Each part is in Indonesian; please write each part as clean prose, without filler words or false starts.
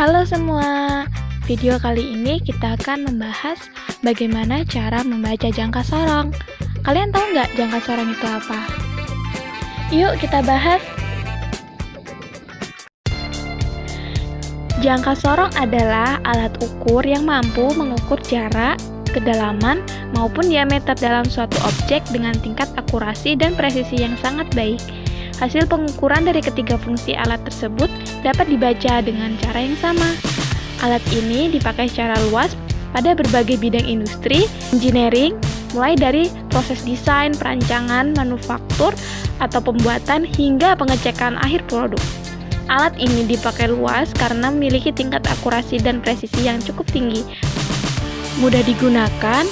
Halo semua, video kali ini kita akan membahas bagaimana cara membaca jangka sorong. Kalian tahu nggak jangka sorong itu apa? Yuk kita bahas. Jangka sorong adalah alat ukur yang mampu mengukur jarak, kedalaman, maupun diameter dalam suatu objek dengan tingkat akurasi dan presisi yang sangat baik. Hasil pengukuran dari ketiga fungsi alat tersebut dapat dibaca dengan cara yang sama. Alat ini dipakai secara luas pada berbagai bidang industri, engineering, mulai dari proses desain, perancangan, manufaktur, atau pembuatan hingga pengecekan akhir produk. Alat ini dipakai luas karena memiliki tingkat akurasi dan presisi yang cukup tinggi, mudah digunakan,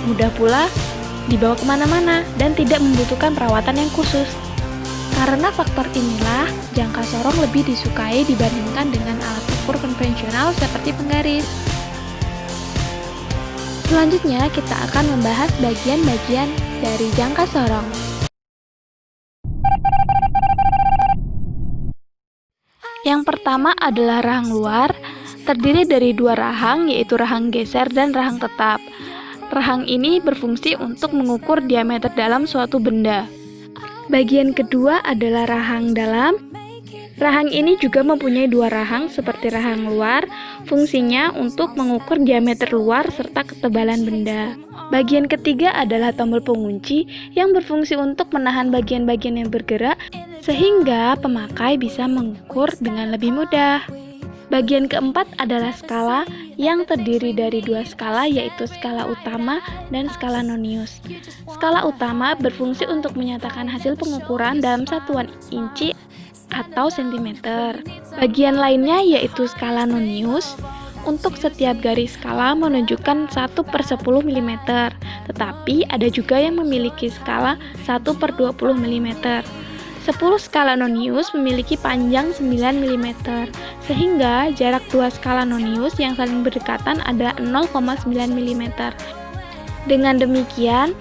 mudah pula dibawa kemana-mana, dan tidak membutuhkan perawatan yang khusus. Karena faktor inilah, jangka sorong lebih disukai dibandingkan dengan alat ukur konvensional seperti penggaris. Selanjutnya, kita akan membahas bagian-bagian dari jangka sorong. Yang pertama adalah rahang luar, terdiri dari dua rahang, yaitu rahang geser dan rahang tetap. Rahang ini berfungsi untuk mengukur diameter dalam suatu benda. Bagian kedua adalah rahang dalam. Rahang ini juga mempunyai dua rahang seperti rahang luar, fungsinya untuk mengukur diameter luar serta ketebalan benda. Bagian ketiga adalah tombol pengunci yang berfungsi untuk menahan bagian-bagian yang bergerak sehingga pemakai bisa mengukur dengan lebih mudah. Bagian keempat adalah skala yang terdiri dari dua skala, yaitu skala utama dan skala nonius. Skala utama berfungsi untuk menyatakan hasil pengukuran dalam satuan inci atau sentimeter. Bagian lainnya yaitu skala nonius. Untuk setiap garis skala menunjukkan 1/10 mm, tetapi ada juga yang memiliki skala 1/20 mm. 10 skala nonius memiliki panjang 9 mm, sehingga jarak dua skala nonius yang saling berdekatan adalah 0,9 mm. Dengan demikian,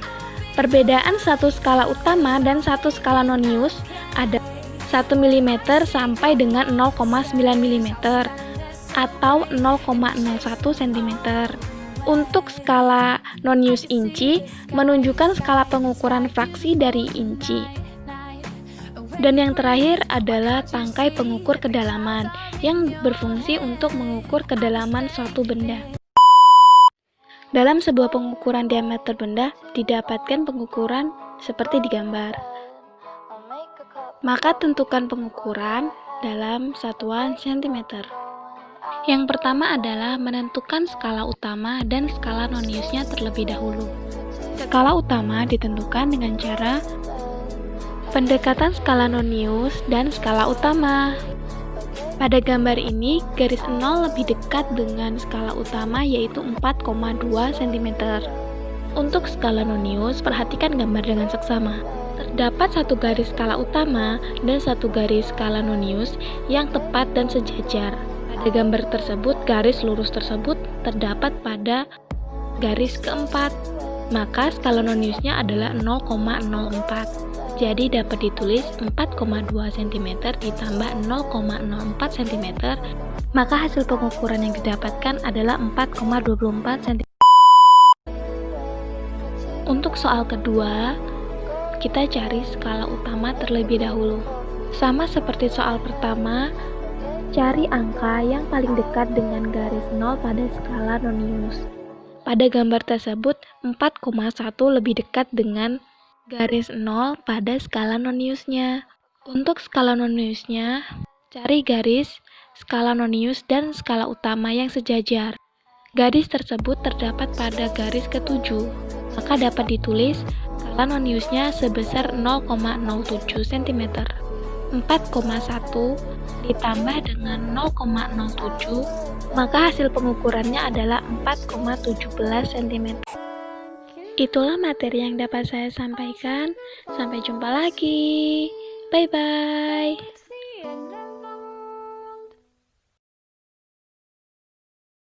perbedaan satu skala utama dan satu skala nonius ada 1 mm sampai dengan 0,9 mm atau 0,01 cm. Untuk skala nonius inci menunjukkan skala pengukuran fraksi dari inci. Dan yang terakhir adalah tangkai pengukur kedalaman yang berfungsi untuk mengukur kedalaman suatu benda. Dalam sebuah pengukuran diameter benda didapatkan pengukuran seperti digambar. Maka tentukan pengukuran dalam satuan cm. Yang pertama adalah menentukan skala utama dan skala noniusnya terlebih dahulu. Skala utama ditentukan dengan cara pendekatan skala nonius dan skala utama. Pada gambar ini, garis 0 lebih dekat dengan skala utama yaitu 4,2 cm. Untuk skala nonius, perhatikan gambar dengan seksama. Terdapat satu garis skala utama dan satu garis skala nonius yang tepat dan sejajar. Pada gambar tersebut, garis lurus tersebut terdapat pada garis keempat. Maka skala noniusnya adalah 0,04. Jadi dapat ditulis 4,2 cm ditambah 0,04 cm, maka hasil pengukuran yang didapatkan adalah 4,24 cm. Untuk soal kedua, kita cari skala utama terlebih dahulu. Sama seperti soal pertama, cari angka yang paling dekat dengan garis 0 pada skala nonius. Pada gambar tersebut, 4,1 lebih dekat dengan garis 0 pada skala noniusnya. Untuk skala noniusnya, cari garis skala nonius dan skala utama yang sejajar. Garis tersebut terdapat pada garis ke-7, maka dapat ditulis skala noniusnya sebesar 0,07 cm. 4,1 ditambah dengan 0,07, maka hasil pengukurannya adalah 4,17 cm. Itulah materi yang dapat saya sampaikan. Sampai jumpa lagi. Bye-bye.